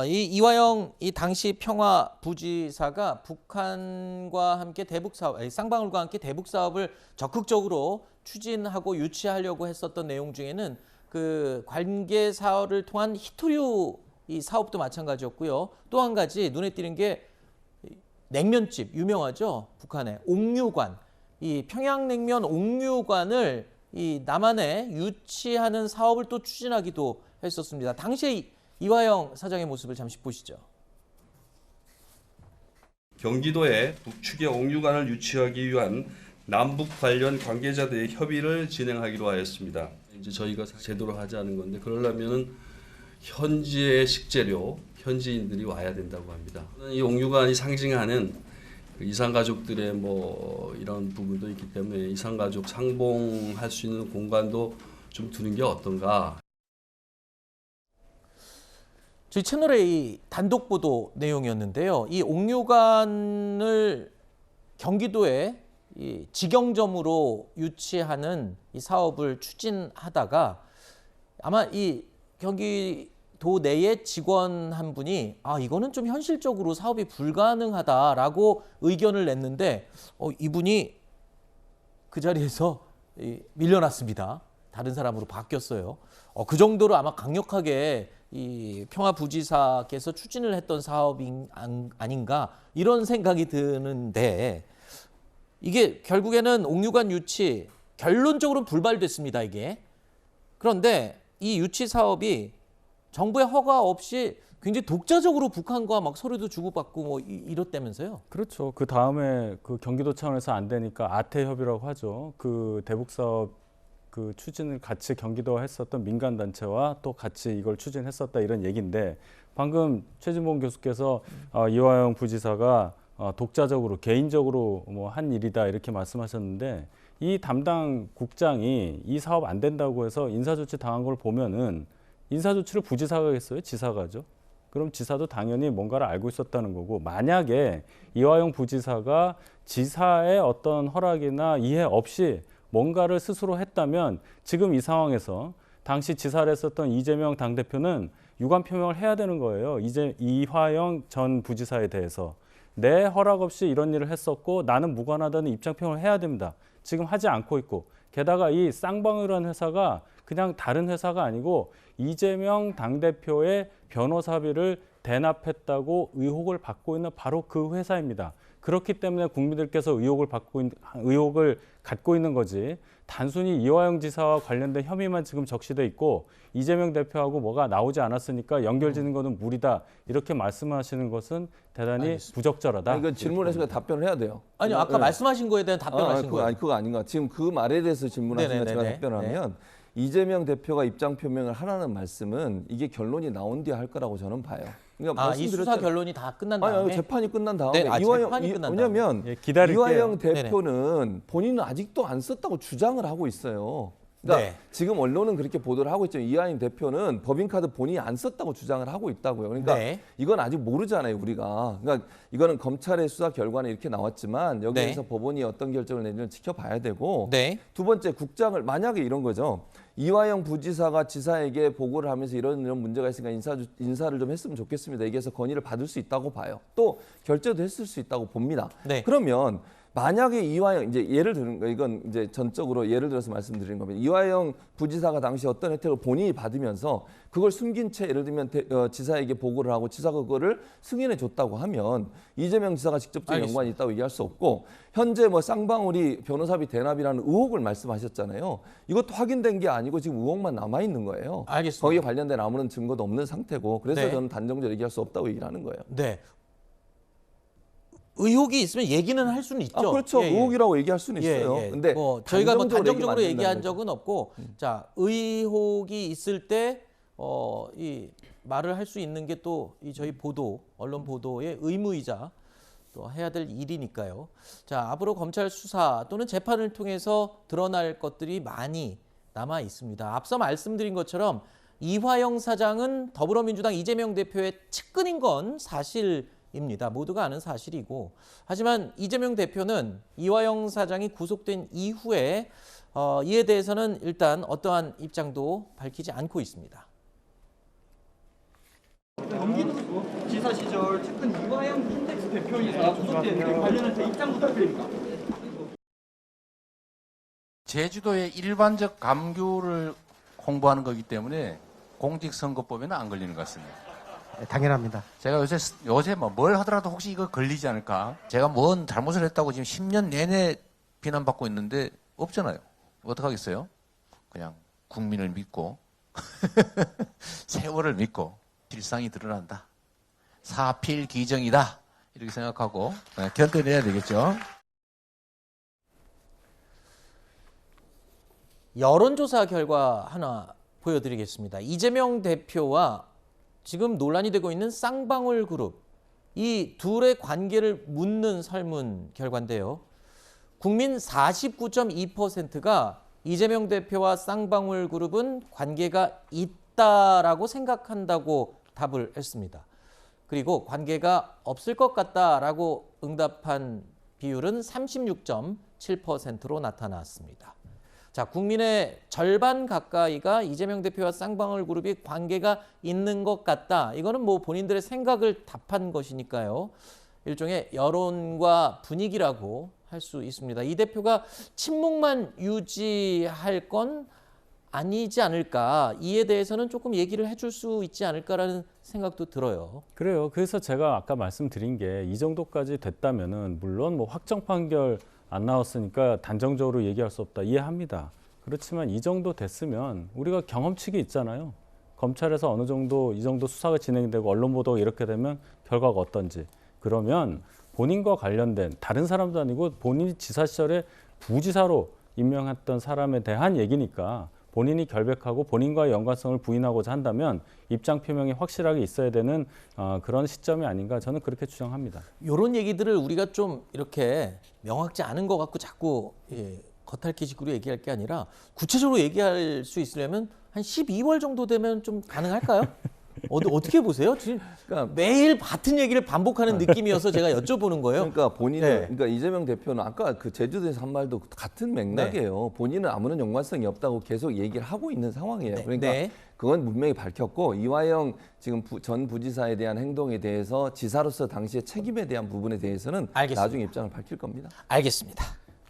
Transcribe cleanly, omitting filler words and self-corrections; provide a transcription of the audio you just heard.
이 이화영 이 당시 평화 부지사가 북한과 함께 대북 사업, 쌍방울과 함께 대북 사업을 적극적으로 추진하고 유치하려고 했었던 내용 중에는 그 관계 사업을 통한 히토류 이 사업도 마찬가지였고요. 또 한 가지 눈에 띄는 게 냉면집 유명하죠. 북한의 옥류관, 이 평양냉면 옥류관을 이 남한에 유치하는 사업을 또 추진하기도 했었습니다. 당시에 이화영 사장의 모습을 잠시 보시죠. 경기도에 북측의 옥류관을 유치하기 위한 남북 관련 관계자들의 협의를 진행하기로 하였습니다. 이제 저희가 제대로 하지 않은 건데 그러려면은 현지의 식재료, 현지인들이 와야 된다고 합니다. 이 옥류관이 상징하는 이산가족들의 뭐 이런 부분도 있기 때문에 이산가족 상봉할 수 있는 공간도 좀 두는 게 어떤가. 저희 채널의 이 단독 보도 내용이었는데요. 이 옥류관을 경기도에 이 직영점으로 유치하는 이 사업을 추진하다가 아마 이 경기도 내의 직원 한 분이 이거는 좀 현실적으로 사업이 불가능하다라고 의견을 냈는데 이분이 그 자리에서 밀려났습니다. 다른 사람으로 바뀌었어요. 그 정도로 아마 강력하게 이 평화부지사께서 추진을 했던 사업이 아닌가 이런 생각이 드는데 이게 결국에는 옥류관 유치 결론적으로 불발됐습니다. 이게. 그런데 이 유치 사업이 정부의 허가 없이 굉장히 독자적으로 북한과 막 서류도 주고받고 뭐 이렇다면서요? 그렇죠. 그 다음에 그 경기도 차원에서 안 되니까 아태 협의라고 하죠. 그 대북 사업 그 추진을 같이 경기도와 했었던 민간 단체와 또 같이 이걸 추진했었다 이런 얘기인데 방금 최진봉 교수께서 이화영 부지사가 독자적으로 개인적으로 뭐 한 일이다 이렇게 말씀하셨는데 이 담당 국장이 이 사업 안 된다고 해서 인사조치 당한 걸 보면은 인사조치를 부지사가 하겠어요? 지사가 하죠. 그럼 지사도 당연히 뭔가를 알고 있었다는 거고 만약에 이화영 부지사가 지사의 어떤 허락이나 이해 없이 뭔가를 스스로 했다면 지금 이 상황에서 당시 지사를 했었던 이재명 당대표는 유감 표명을 해야 되는 거예요. 이화영 전 부지사에 대해서. 내 허락 없이 이런 일을 했었고 나는 무관하다는 입장 표명을 해야 됩니다. 지금 하지 않고 있고 게다가 이 쌍방울이라는 회사가 그냥 다른 회사가 아니고 이재명 당대표의 변호사비를 대납했다고 의혹을 받고 있는 바로 그 회사입니다. 그렇기 때문에 국민들께서 의혹을 갖고 있는 거지 단순히 이화영 지사와 관련된 혐의만 지금 적시돼 있고 이재명 대표하고 뭐가 나오지 않았으니까 연결짓는 것은 무리다 이렇게 말씀하시는 것은 대단히 알겠습니다. 부적절하다. 이건 질문해서 답변을 해야 돼요. 아니요, 아까 말씀하신 거에 대한 답변하신 거예요. 그거 아닌가. 지금 그 말에 대해서 질문하시면 제가 답변하면 이재명 대표가 입장 표명을 하라는 말씀은 이게 결론이 나온 뒤에 할 거라고 저는 봐요. 그러니까 이 수사 결론이 다 끝난 다음에? 재판이 끝난 다음에. 왜냐하면 이화영 대표는 본인은 아직도 안 썼다고 주장을 하고 있어요. 그러니까 지금 언론은 그렇게 보도를 하고 있죠. 이화영 대표는 법인카드 본인이 안 썼다고 주장을 하고 있다고요. 그러니까 이건 아직 모르잖아요, 우리가. 그러니까 이거는 검찰의 수사 결과는 이렇게 나왔지만 여기에서 법원이 어떤 결정을 내는지 지켜봐야 되고 두 번째 국장을 만약에 이런 거죠. 이화영 부지사가 지사에게 보고를 하면서 이런 문제가 있으니까 인사를 좀 했으면 좋겠습니다. 얘기해서 건의를 받을 수 있다고 봐요. 또 결재도 했을 수 있다고 봅니다. 그러면 만약에 이화영 이제 예를 드는 거 이건 이제 전적으로 예를 들어서 말씀드리는 겁니다. 이화영 부지사가 당시 어떤 혜택을 본인이 받으면서 그걸 숨긴 채 예를 들면 지사에게 보고를 하고 지사가 그거를 승인해 줬다고 하면 이재명 지사가 직접적인 연관이 있다고 얘기할 수 없고 현재 뭐 쌍방울이 변호사비 대납이라는 의혹을 말씀하셨잖아요. 이것도 확인된 게 아니고 지금 의혹만 남아 있는 거예요. 알겠습니다. 거기에 관련된 아무런 증거도 없는 상태고 그래서 저는 단정적으로 얘기할 수 없다고 얘기를 하는 거예요. 의혹이 있으면 얘기는 할 수는 있죠. 그렇죠. 의혹이라고 얘기할 수는 있어요. 근데 뭐 저희가 뭐 단정적으로 얘기한 적은 없고, 자 의혹이 있을 때 이 말을 할 수 있는 게 또 이 저희 보도, 언론 보도의 의무이자 또 해야 될 일이니까요. 자 앞으로 검찰 수사 또는 재판을 통해서 드러날 것들이 많이 남아 있습니다. 앞서 말씀드린 것처럼 이화영 사장은 더불어민주당 이재명 대표의 측근인 건 사실입니다. 모두가 아는 사실이고 하지만 이재명 대표는 이화영 사장이 구속된 이후에 이에 대해서는 일단 어떠한 입장도 밝히지 않고 있습니다. 경기도 지사 시절 측근 이화영 킨텍스 대표이사 구속된 관련해서 입장 부탁드립니다. 제주도의 일반적 감귤을 홍보하는 거기 때문에 공직선거법에는 안 걸리는 것 같습니다. 네, 당연합니다. 제가 요새 뭐 뭘 하더라도 혹시 이거 걸리지 않을까? 제가 뭔 잘못을 했다고 지금 10년 내내 비난받고 있는데 없잖아요. 어떡하겠어요? 그냥 국민을 믿고 세월을 믿고 실상이 드러난다. 사필기정이다. 이렇게 생각하고 견뎌내야 되겠죠. 여론조사 결과 하나 보여드리겠습니다. 이재명 대표와 지금 논란이 되고 있는 쌍방울 그룹, 이 둘의 관계를 묻는 설문 결과인데요. 국민 49.2%가 이재명 대표와 쌍방울 그룹은 관계가 있다라고 생각한다고 답을 했습니다. 그리고 관계가 없을 것 같다라고 응답한 비율은 36.7%로 나타났습니다. 자, 국민의 절반 가까이가 이재명 대표와 쌍방울 그룹이 관계가 있는 것 같다. 이거는 뭐 본인들의 생각을 답한 것이니까요. 일종의 여론과 분위기라고 할 수 있습니다. 이 대표가 침묵만 유지할 건 아니지 않을까. 이에 대해서는 조금 얘기를 해줄 수 있지 않을까라는 생각도 들어요. 그래요. 그래서 제가 아까 말씀드린 게 이 정도까지 됐다면은 물론 뭐 확정 판결 안 나왔으니까 단정적으로 얘기할 수 없다. 이해합니다. 그렇지만 이 정도 됐으면 우리가 경험칙이 있잖아요. 검찰에서 어느 정도 이 정도 수사가 진행되고 언론 보도가 이렇게 되면 결과가 어떤지. 그러면 본인과 관련된 다른 사람도 아니고 본인이 지사 시절에 부지사로 임명했던 사람에 대한 얘기니까 본인이 결백하고 본인과의 연관성을 부인하고자 한다면 입장 표명이 확실하게 있어야 되는 그런 시점이 아닌가 저는 그렇게 추정합니다. 이런 얘기들을 우리가 좀 이렇게 명확지 않은 것 같고 자꾸 겉핥기식으로 얘기할 게 아니라 구체적으로 얘기할 수 있으려면 한 12월 정도 되면 좀 가능할까요? 어떻게 보세요? 지금 그러니까 매일 같은 얘기를 반복하는 느낌이어서 제가 여쭤보는 거예요. 그러니까 본인은 그러니까 이재명 대표는 아까 그 제주도에서 한 말도 같은 맥락이에요. 본인은 아무런 연관성이 없다고 계속 얘기를 하고 있는 상황이에요. 그러니까 그건 분명히 밝혔고 이화영 지금 전 부지사에 대한 행동에 대해서 지사로서 당시의 책임에 대한 부분에 대해서는 알겠습니다. 나중에 입장을 밝힐 겁니다. 알겠습니다.